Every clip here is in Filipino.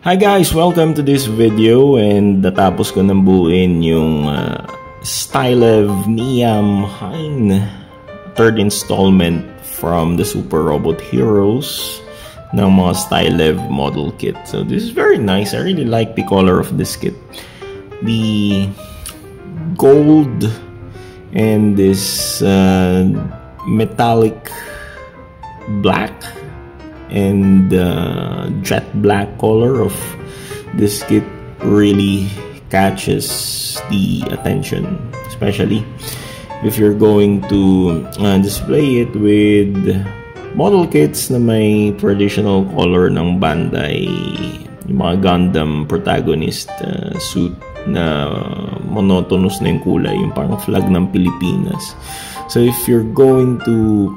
Hi guys! Welcome to this video, and natapos ko nang buuin yung Stylev Niam Hein third installment from the Super Robot Heroes ng mga Stylev model kit. So this is very nice. I really like the color of this kit. The gold and this metallic black and jet black color of this kit really catches the attention, especially if you're going to display it with model kits na may traditional color ng Bandai, yung mga Gundam protagonist suit na monotonous na yung kulay, yung parang flag ng Pilipinas. So if you're going to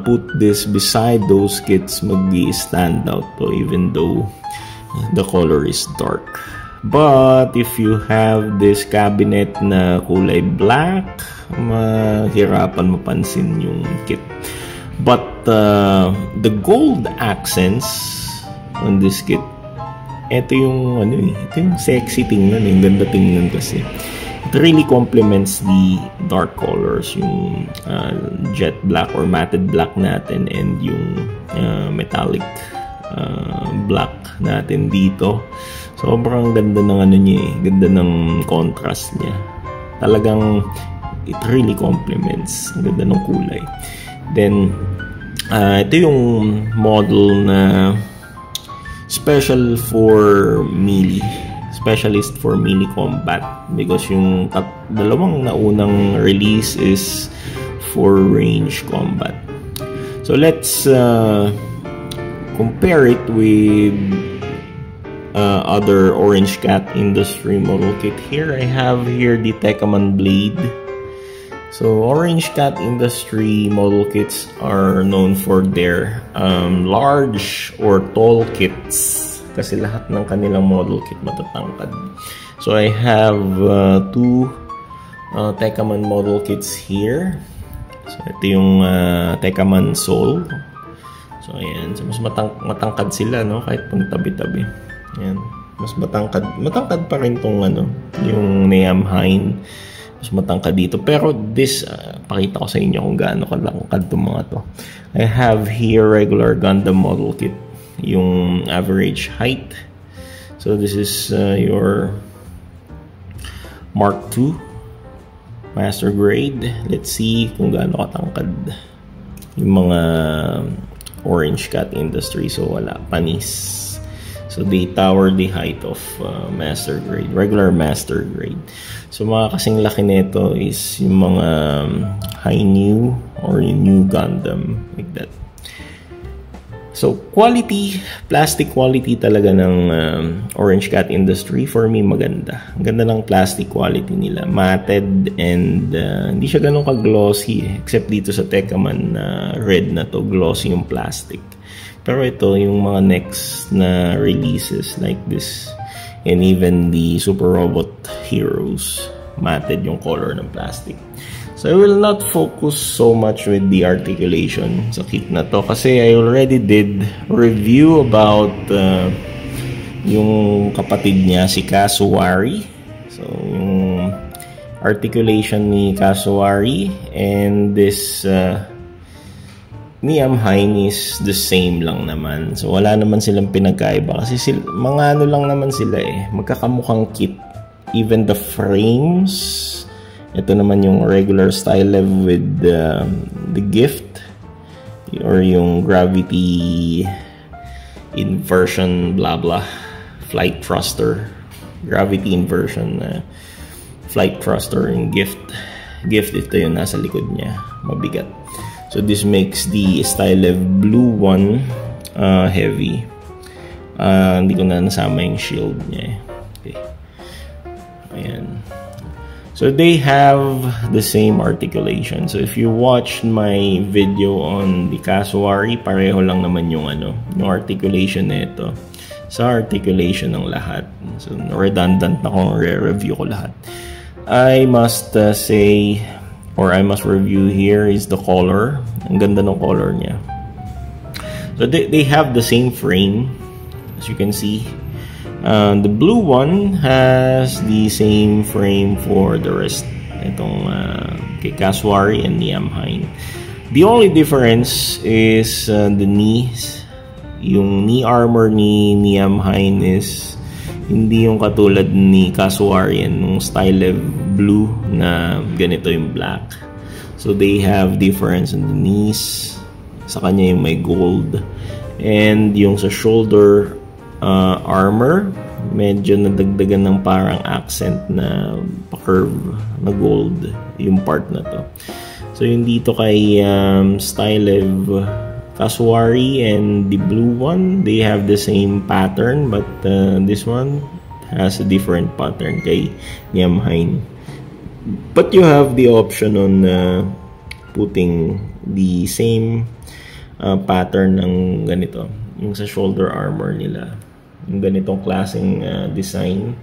put this beside those kits, mag-stand out to, even though the color is dark. But if you have this cabinet na kulay black, mahirapan mapansin yung kit. But the gold accents on this kit, ito yung ito yung sexy tingnan, yung ganda tingnan kasi. It really complements the dark colors, yung jet black or matted black natin and yung metallic black natin dito. Sobrang ganda ng niya eh. Ganda ng contrast niya. Talagang it really complements. Ang ganda ng kulay. Then ito yung model na special for melee. Specialist for melee combat, because yung dalawang naunang release is for range combat. So let's compare it with other Orange Cat Industry model kit. Here I have here the Tekkaman Blade. So Orange Cat Industry model kits are known for their large or tall kits, kasi lahat ng kanilang model kit matatangkad. So I have two Tekkaman model kits here. So ito yung Tekkaman Soul. So ayan, so mas matangkad sila, no, kahit pang tabi-tabi. Ayan, mas matangkad pa rin tong yung Niam Hein. Mas matangkad dito, pero this pakita ko sa inyo kung gaano kalangkad tong mga to. I have here regular Gundam model kit, yung average height. So this is your Mark II master grade. Let's see kung gaano katangkad yung mga Orange Cat Industry. So wala, panis. So they tower the height of master grade, regular master grade. So mga kasing laki nito is yung mga high new or yung new Gundam, like that. So quality, plastic quality talaga ng Orange Cat Industry, for me maganda. Ang ganda ng plastic quality nila, matted, and hindi siya ganun ka-glossy except dito sa Tekkaman red na to, glossy yung plastic. Pero ito yung mga next na releases like this, and even the Super Robot Heroes, matted yung color ng plastic. So I will not focus so much with the articulation sa kit na to, kasi I already did review about yung kapatid niya, si Kasuari. So yung articulation ni Kasuari and this Niam Hein is the same lang naman. So wala naman silang pinagkaiba, kasi mga lang naman sila eh, magkakamukhang kit. Even the frames, ito naman yung regular Stylev with the gift or yung gravity inversion blah blah flight thruster, gravity inversion flight thruster and gift ito yung nasa likod niya, mabigat. So this makes the Stylev blue one heavy. Hindi ko na nasama yung shield niya eh. Okay. Ayan. So they have the same articulation. So if you watch my video on the Kasuari, pareho lang naman yung yung articulation nito sa articulation ng lahat. So redundant na kung re-review ko lahat. I must say, or I must review here, is the color. Ang ganda ng color niya. So they have the same frame, as you can see. The blue one has the same frame for the rest. Itong kay Kaswari and Niam Hain. The only difference is the knees. Yung knee armor ni Niam Hain is hindi yung katulad ni Kaswari yung Stylev blue na ganito yung black. So they have difference in the knees. Sa kanya yung may gold. And yung sa shoulder armor, medyo nadagdagan ng parang accent na pa-curve na gold yung part na to. So yung dito kay Stylev Kaswari and the blue one, they have the same pattern, but this one has a different pattern kay Niam Hain. But you have the option on putting the same pattern ng ganito, yung sa shoulder armor nila. Yung ganitong klaseng design,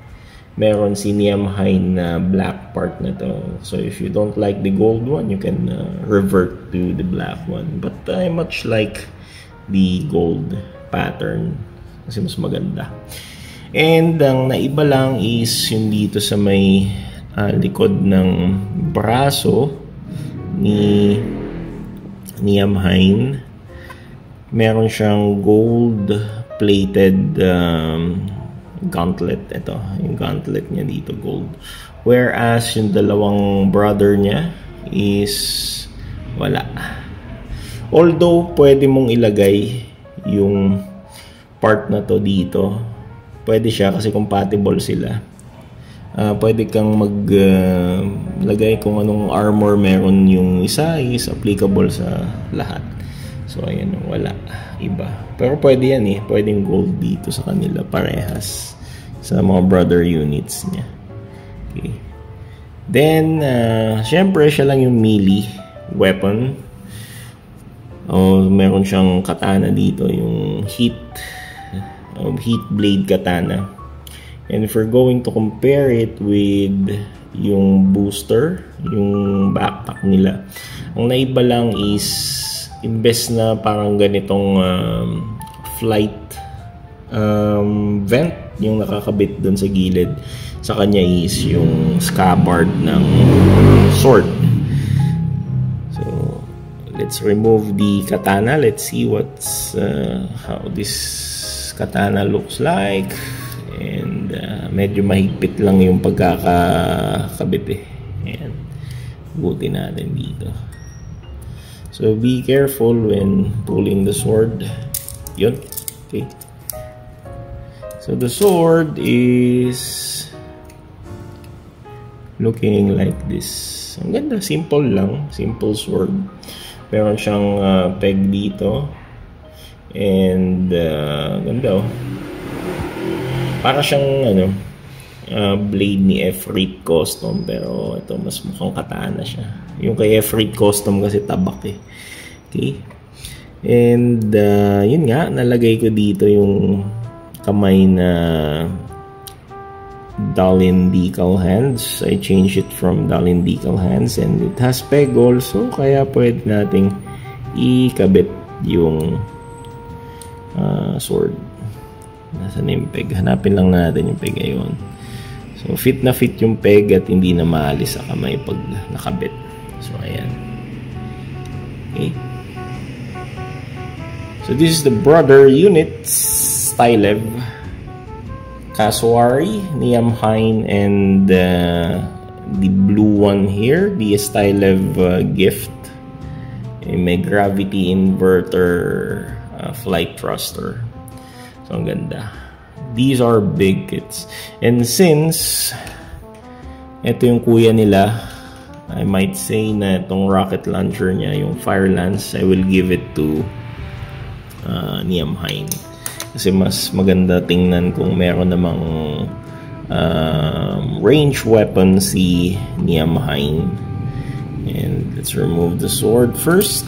meron si Niam Hain na black part na to. So if you don't like the gold one, you can revert to the black one. But I much like the gold pattern kasi mas maganda. And ang naiba lang is yung dito sa may likod ng braso ni Niam Hain. Meron siyang gold plated gauntlet. Ito, yung gauntlet niya dito, gold. Whereas yung dalawang brother niya is wala. Although pwede mong ilagay yung part na to dito, pwede siya kasi compatible sila. Pwede kang maglagay kung anong armor meron yung isa is applicable sa lahat. So ayan, wala iba. Pero pwede yan eh. Pwedeng gold dito sa kanila parehas sa mga brother units niya. Okay. Then syempre siya lang yung melee weapon. Meron siyang katana dito, yung heat blade katana. And if we're going to compare it with yung booster, yung backpack nila, ang naiba lang is imbes na parang ganitong flight vent yung nakakabit dun sa gilid, sa kanya is yung scabbard ng sword. So let's remove the katana. Let's see what's how this katana looks like. And medyo mahigpit lang yung pagkakakabit eh. Ayan, buti natin dito. So be careful when pulling the sword. Yun. Okay. So the sword is looking like this. Ang ganda, simple lang, simple sword. Meron siyang peg dito. And ganda oh. Para siyang blade ni F-Rate Custom, pero ito mas mukhang katana siya. Yung kay F-Rate Custom kasi tabak eh. Okay. And yun nga, nalagay ko dito yung kamay na Dalian decal hands. I changed it from Dalian decal hands, and it has peg also, kaya pwede nating ikabit yung sword. Nasaan yung peg? Hanapin lang natin yung peg ngayon. So fit na fit yung peg at hindi na maalis sa kamay pag nakabit. So ayan. Okay. So this is the brother units, Stylev Kaswari, Niam Hain, and the blue one here, the Stylev gift. May gravity inverter flight thruster. So ang ganda. These are big kits. And since ito yung kuya nila, I might say na itong rocket launcher niya, yung Fire Lance, I will give it to Niam Hain. Kasi mas maganda tingnan kung meron namang range weapon si Niam Hain. And let's remove the sword first.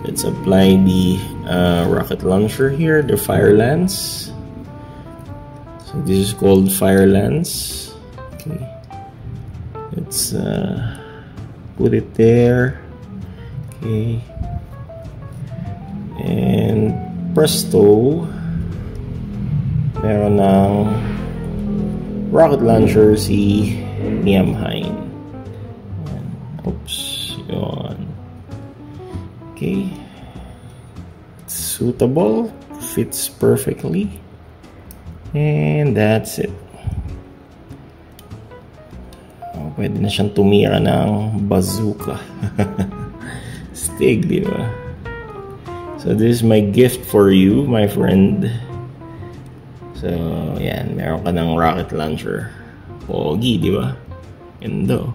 Let's apply the rocket launcher here, the Fire Lance. So this is called Fire Lance. Okay. Let's put it there. Okay. And presto, meron ng rocket launcher si Niam Hain. Oops, yun. Okay, it's suitable, fits perfectly, and that's it. Pwede na siyang tumira ng bazooka. Stig, di ba? So this is my gift for you, my friend. So, yan. Meron ka ng rocket launcher. Pogi, di ba? Ganda.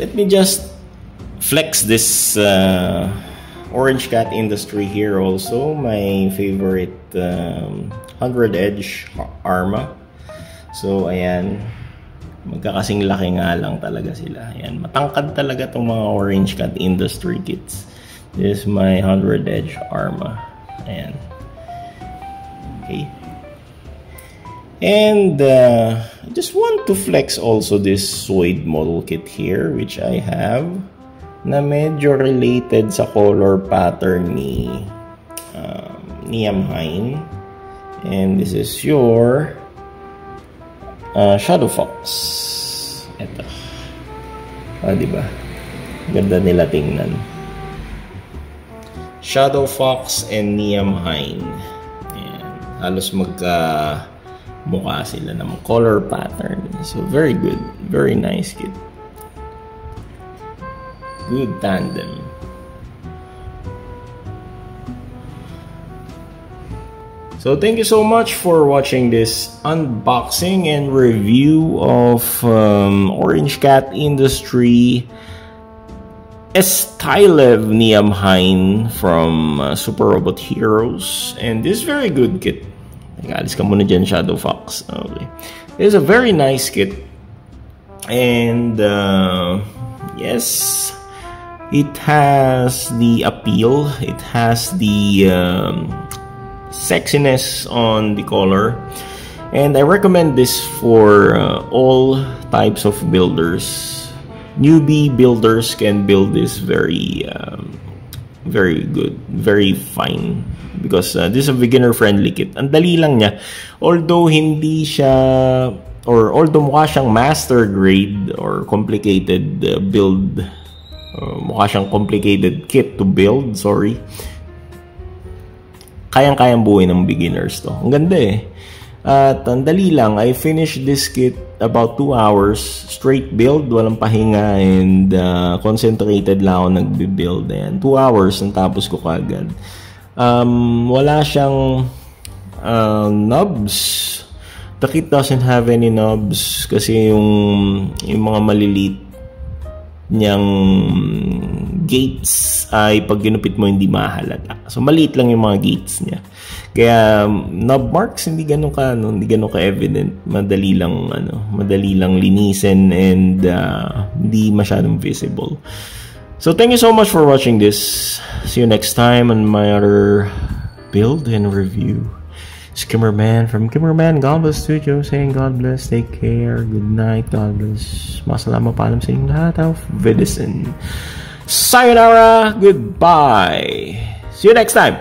Let me just flex this Orange Cat Industry here also. My favorite 100 Edge Arma. So, ayan. Magkakasing laki nga lang talaga sila. Ayan, matangkad talaga itong mga Orange Cat Industry kits. This is my 100 Edge Arma. Ayan. Okay. And I just want to flex also this Zoid model kit here, which I have, na medyo related sa color pattern ni Niam Hain. And this is your Shadow Fox. Ito. Diba? Ganda nila tingnan. Shadow Fox and Niam Hain. Ayan. Halos mukha sila ng color pattern. So, very good. Very nice kit. Good tandem. So thank you so much for watching this unboxing and review of Orange Cat Industry Stylev Niam Hain from Super Robot Heroes. And this very good kit. Alis ka muna dyan, Shadow Fox. Okay. It's a very nice kit. And yes, it has the appeal. It has the sexiness on the color, and I recommend this for all types of builders. Newbie builders can build this very good, very fine, because this is a beginner friendly kit. Ang dali lang niya, although hindi siya, or although mukha siyang master grade or complicated build, mukha siyang complicated kit to build, sorry, kayang-kayang buuin ng beginners to. Ang ganda eh. At ang dali lang. I finished this kit about 2 hours. Straight build, walang pahinga, and concentrated lang ako nagbe-build. Ayan, 2 hours, ang tapos ko kagad. Wala siyang knobs. The kit doesn't have any knobs kasi yung mga maliliit niyang gates ay pag ginupit mo hindi mahalata. So maliit lang yung mga gates niya. Kaya knob marks hindi ganun ka evident. Madali lang linisin, and hindi masyadong visible. So thank you so much for watching this. See you next time on my other build and review. It's Kimmerman from Kimmerman Godbless Studio saying God bless, take care, good night, God bless. Masalamat paalam sa inyong lahat. Auf Wiedersehen. Sayonara, goodbye. See you next time.